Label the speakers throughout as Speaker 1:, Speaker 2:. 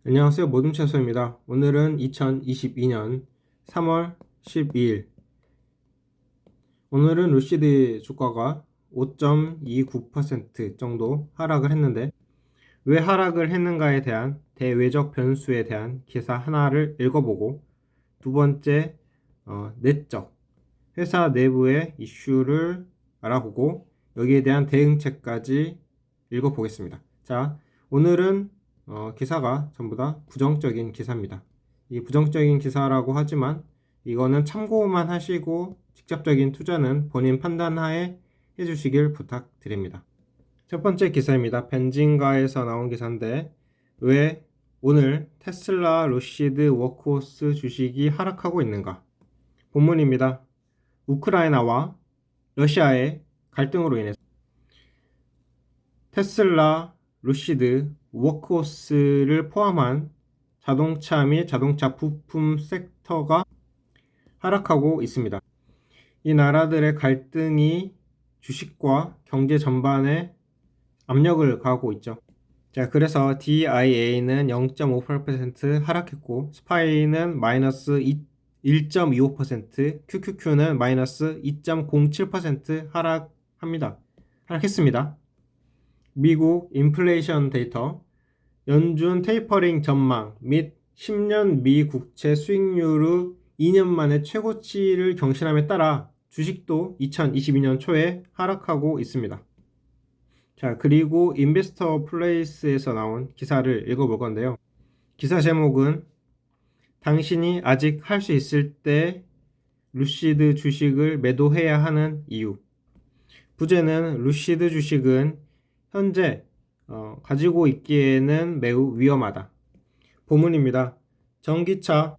Speaker 1: 안녕하세요. 모둠채소입니다. 오늘은 2022년 3월 12일. 오늘은 루시드 주가가 5.29% 정도 하락을 했는데, 왜 하락을 했는가에 대한 대외적 변수에 대한 기사 하나를 읽어보고, 두 번째 내적 회사 내부의 이슈를 알아보고, 여기에 대한 대응책까지 읽어보겠습니다. 자, 오늘은 기사가 전부 다 부정적인 기사입니다. 이 부정적인 기사라고 하지만 이거는 참고만 하시고 직접적인 투자는 본인 판단하에 해주시길 부탁드립니다. 첫 번째 기사입니다. 벤진가에서 나온 기사인데, 왜 오늘 테슬라, 루시드, 워크호스 주식이 하락하고 있는가? 본문입니다. 우크라이나와 러시아의 갈등으로 인해서 테슬라, 루시드, 워크호스를 포함한 자동차 및 자동차 부품 섹터가 하락하고 있습니다. 이 나라들의 갈등이 주식과 경제 전반에 압력을 가하고 있죠. 자, 그래서 DIA는 0.58% 하락했고, 스파이는 마이너스 1.25%, QQQ는 마이너스 2.07% 하락했습니다. 미국 인플레이션 데이터, 연준 테이퍼링 전망 및 10년 미 국채 수익률의 2년 만에 최고치를 경신함에 따라 주식도 2022년 초에 하락하고 있습니다. 자, 그리고 인베스터 플레이스에서 나온 기사를 읽어볼 건데요. 기사 제목은 당신이 아직 할 수 있을 때 루시드 주식을 매도해야 하는 이유. 부제는 루시드 주식은 현재 가지고 있기에는 매우 위험하다. 본문입니다. 전기차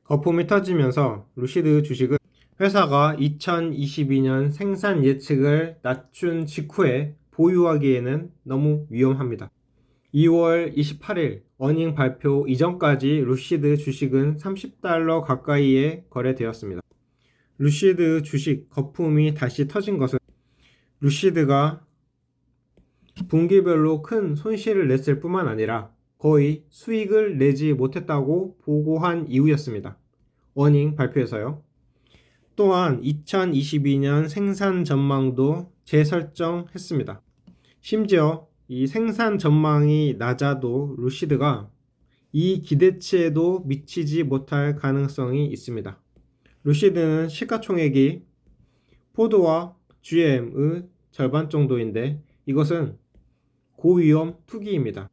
Speaker 1: 거품이 터지면서 루시드 주식은 회사가 2022년 생산 예측을 낮춘 직후에 보유하기에는 너무 위험합니다. 2월 28일 어닝 발표 이전까지 루시드 주식은 $30 가까이에 거래되었습니다. 루시드 주식 거품이 다시 터진 것은 루시드가 분기별로 큰 손실을 냈을 뿐만 아니라 거의 수익을 내지 못했다고 보고한 이유였습니다. 어닝 발표에서요. 또한 2022년 생산 전망도 재설정했습니다. 심지어 이 생산 전망이 낮아도 루시드가 이 기대치에도 미치지 못할 가능성이 있습니다. 루시드는 시가총액이 포드와 GM의 절반 정도인데, 이것은 고위험 투기입니다.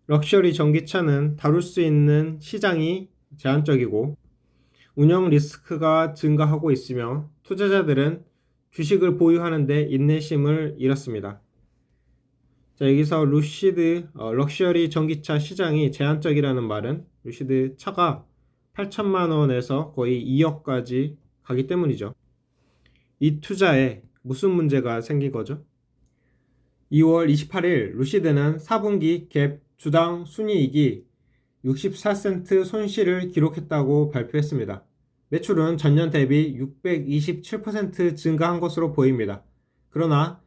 Speaker 1: 럭셔리 전기차는 다룰 수 있는 시장이 제한적이고 운영 리스크가 증가하고 있으며 투자자들은 주식을 보유하는데 인내심을 잃었습니다. 자, 여기서 루시드 럭셔리 전기차 시장이 제한적이라는 말은 루시드 차가 8천만 원에서 거의 2억까지 가기 때문이죠. 이 투자에 무슨 문제가 생긴 거죠? 2월 28일 루시드는 4분기 갭 주당 순이익이 64센트 손실을 기록했다고 발표했습니다. 매출은 전년 대비 627% 증가한 것으로 보입니다. 그러나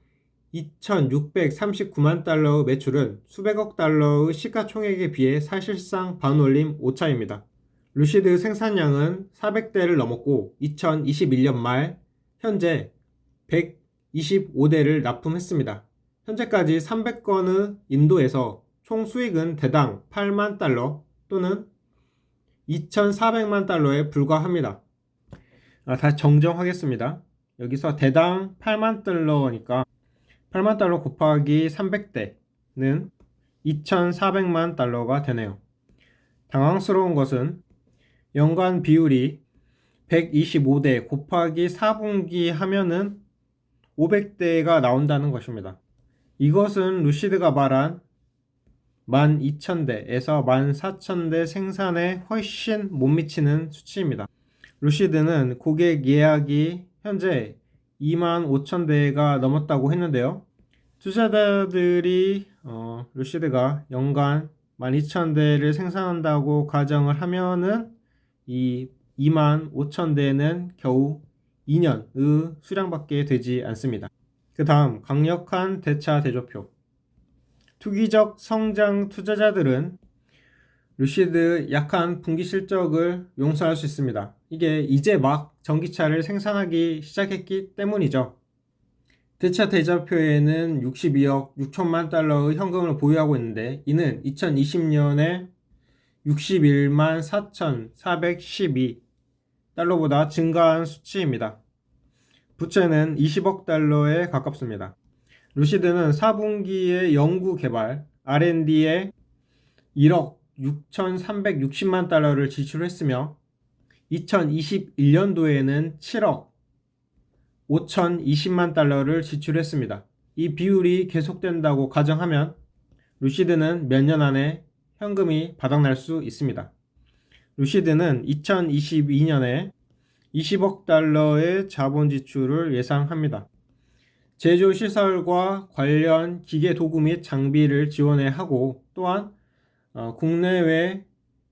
Speaker 1: 2,639만 달러의 매출은 수백억 달러의 시가총액에 비해 사실상 반올림 오차입니다. 루시드 생산량은 400대를 넘었고 2021년 말 현재 125대를 납품했습니다. 현재까지 300건의 인도에서 총 수익은 대당 8만 달러 또는 2,400만 달러에 불과합니다. 다시 정정하겠습니다. 여기서 대당 8만 달러니까 8만 달러 곱하기 300대는 2,400만 달러가 되네요. 당황스러운 것은 연간 비율이 125대 곱하기 4분기 하면은 500대가 나온다는 것입니다. 이것은 루시드가 말한 12,000대에서 14,000대 생산에 훨씬 못 미치는 수치입니다. 루시드는 고객 예약이 현재 25,000대가 넘었다고 했는데요. 투자자들이 루시드가 연간 12,000대를 생산한다고 가정을 하면은 이 25,000대는 겨우 2년의 수량밖에 되지 않습니다. 그 다음 강력한 대차 대조표. 투기적 성장 투자자들은 루시드 약한 분기 실적을 용서할 수 있습니다. 이게 이제 막 전기차를 생산하기 시작했기 때문이죠. 대차 대자표에는 62억 6천만 달러의 현금을 보유하고 있는데 이는 2020년에 61만 4,412 달러보다 증가한 수치입니다. 부채는 20억 달러에 가깝습니다. 루시드는 4분기에 연구 개발 R&D에 1억 6,360만 달러를 지출했으며 2021년도에는 7억 5,020만 달러를 지출했습니다. 이 비율이 계속된다고 가정하면 루시드는 몇 년 안에 현금이 바닥날 수 있습니다. 루시드는 2022년에 20억 달러의 자본 지출을 예상합니다. 제조 시설과 관련 기계 도구 및 장비를 지원해야 하고 또한 국내외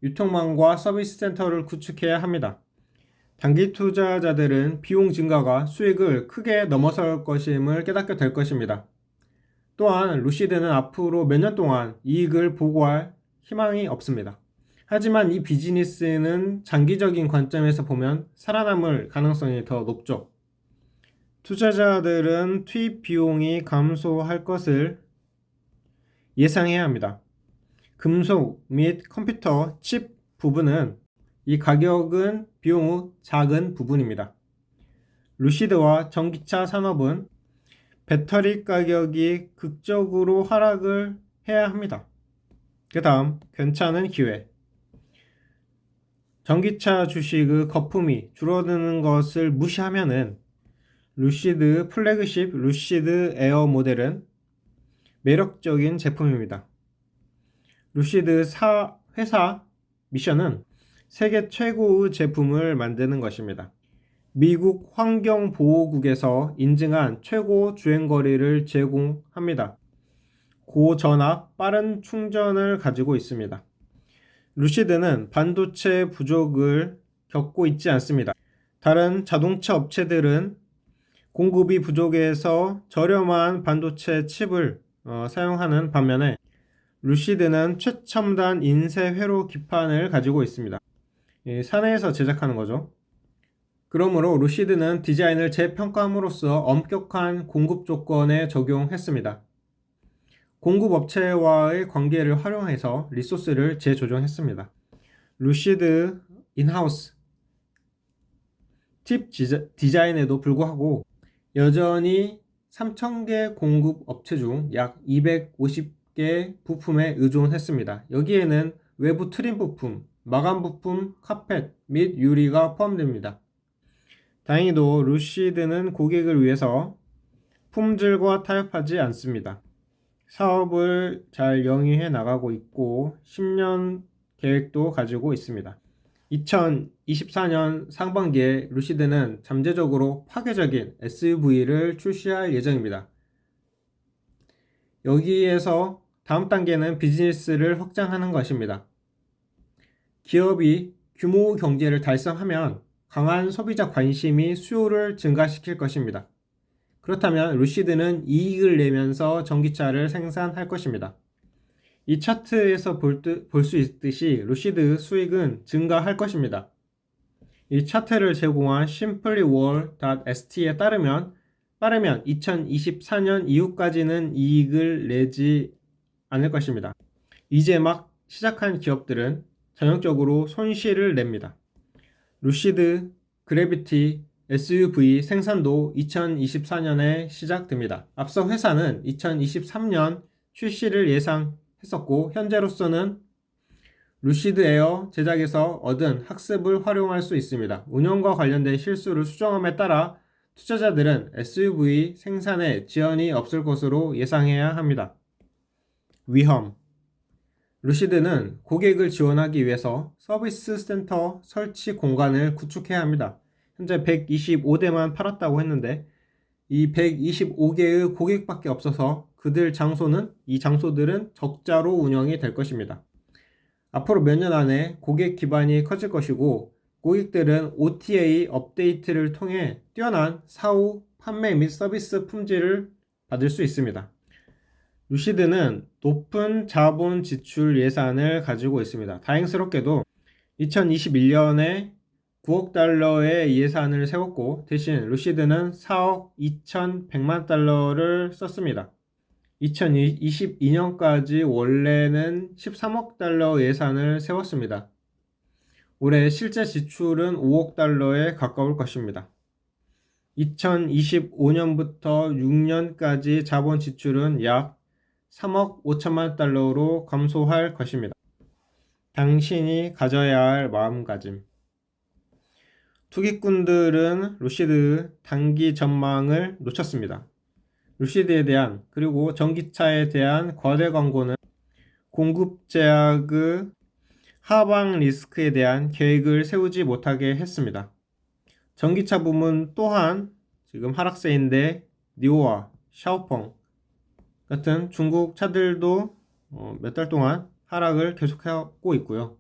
Speaker 1: 유통망과 서비스 센터를 구축해야 합니다. 단기 투자자들은 비용 증가가 수익을 크게 넘어설 것임을 깨닫게 될 것입니다. 또한 루시드는 앞으로 몇 년 동안 이익을 보고할 희망이 없습니다. 하지만 이 비즈니스는 장기적인 관점에서 보면 살아남을 가능성이 더 높죠. 투자자들은 투입 비용이 감소할 것을 예상해야 합니다. 금속 및 컴퓨터 칩 부분은 이 가격은 비용 후 작은 부분입니다. 루시드와 전기차 산업은 배터리 가격이 극적으로 하락을 해야 합니다. 그 다음 괜찮은 기회. 전기차 주식의 거품이 줄어드는 것을 무시하면은 루시드 플래그십 루시드 에어 모델은 매력적인 제품입니다. 루시드 회사 미션은 세계 최고의 제품을 만드는 것입니다. 미국 환경보호국에서 인증한 최고 주행거리를 제공합니다. 고전압 빠른 충전을 가지고 있습니다. 루시드는 반도체 부족을 겪고 있지 않습니다. 다른 자동차 업체들은 공급이 부족해서 저렴한 반도체 칩을 사용하는 반면에 루시드는 최첨단 인쇄 회로 기판을 가지고 있습니다. 사내에서 제작하는 거죠. 그러므로 루시드는 디자인을 재평가함으로써 엄격한 공급 조건에 적용했습니다. 공급 업체와의 관계를 활용해서 리소스를 재조정했습니다. 루시드 인하우스 팁 디자인에도 불구하고 여전히 3,000개 공급 업체 중 약 250개 부품에 의존했습니다. 여기에는 외부 트림 부품, 마감 부품, 카펫 및 유리가 포함됩니다. 다행히도 루시드는 고객을 위해서 품질과 타협하지 않습니다. 사업을 잘 영위해 나가고 있고 10년 계획도 가지고 있습니다. 2024년 상반기에 루시드는 잠재적으로 파괴적인 SUV를 출시할 예정입니다. 여기에서 다음 단계는 비즈니스를 확장하는 것입니다. 기업이 규모 경제를 달성하면 강한 소비자 관심이 수요를 증가시킬 것입니다. 그렇다면 루시드는 이익을 내면서 전기차를 생산할 것입니다. 이 차트에서 볼 수 있듯이 루시드 수익은 증가할 것입니다. 이 차트를 제공한 simplyworld.st에 따르면 빠르면 2024년 이후까지는 이익을 내지 않을 것입니다. 이제 막 시작한 기업들은 전형적으로 손실을 냅니다. 루시드 그래비티 SUV 생산도 2024년에 시작됩니다. 앞서 회사는 2023년 출시를 예상했었고 현재로서는 루시드 에어 제작에서 얻은 학습을 활용할 수 있습니다. 운영과 관련된 실수를 수정함에 따라 투자자들은 SUV 생산에 지연이 없을 것으로 예상해야 합니다. 위험. 루시드는 고객을 지원하기 위해서 서비스 센터 설치 공간을 구축해야 합니다. 현재 125대만 팔았다고 했는데 이 125개의 고객밖에 없어서 이 장소들은 적자로 운영이 될 것입니다. 앞으로 몇 년 안에 고객 기반이 커질 것이고 고객들은 OTA 업데이트를 통해 뛰어난 사후 판매 및 서비스 품질을 받을 수 있습니다. 루시드는 높은 자본 지출 예산을 가지고 있습니다. 다행스럽게도 2021년에 9억 달러의 예산을 세웠고 대신 루시드는 4억 2,100만 달러를 썼습니다. 2022년까지 원래는 13억 달러 예산을 세웠습니다. 올해 실제 지출은 5억 달러에 가까울 것입니다. 2025년부터 6년까지 자본 지출은 약 3억 5천만 달러로 감소할 것입니다. 당신이 가져야 할 마음가짐. 투기꾼들은 루시드 단기 전망을 놓쳤습니다. 루시드에 대한 그리고 전기차에 대한 거대 광고는 공급 제약의 하방 리스크에 대한 계획을 세우지 못하게 했습니다. 전기차 부문 또한 지금 하락세인데 니오와 샤오펑 같은 중국 차들도 몇 달 동안 하락을 계속하고 있고요.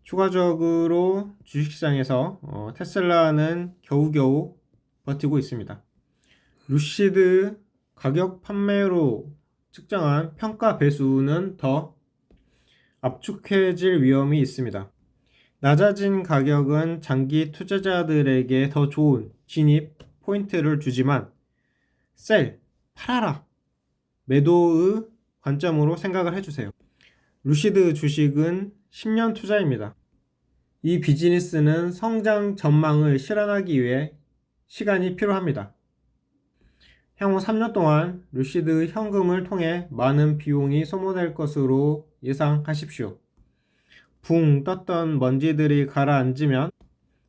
Speaker 1: 추가적으로 주식시장에서 테슬라는 겨우겨우 버티고 있습니다. 루시드 가격 판매로 측정한 평가 배수는 더 압축해질 위험이 있습니다. 낮아진 가격은 장기 투자자들에게 더 좋은 진입 포인트를 주지만 셀, 팔아라, 매도의 관점으로 생각을 해주세요. 루시드 주식은 10년 투자입니다. 이 비즈니스는 성장 전망을 실현하기 위해 시간이 필요합니다. 향후 3년 동안 루시드 현금을 통해 많은 비용이 소모될 것으로 예상하십시오. 붕 떴던 먼지들이 가라앉으면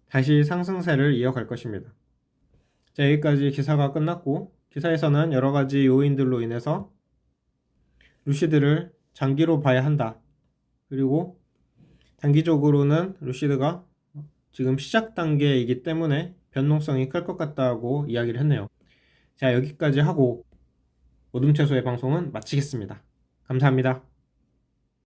Speaker 1: 다시 상승세를 이어갈 것입니다. 자, 여기까지 기사가 끝났고 기사에서는 여러 가지 요인들로 인해서 루시드를 장기로 봐야 한다. 그리고 단기적으로는 루시드가 지금 시작 단계이기 때문에 변동성이 클 것 같다고 이야기를 했네요. 자, 여기까지 하고 어둠채소의 방송은 마치겠습니다. 감사합니다.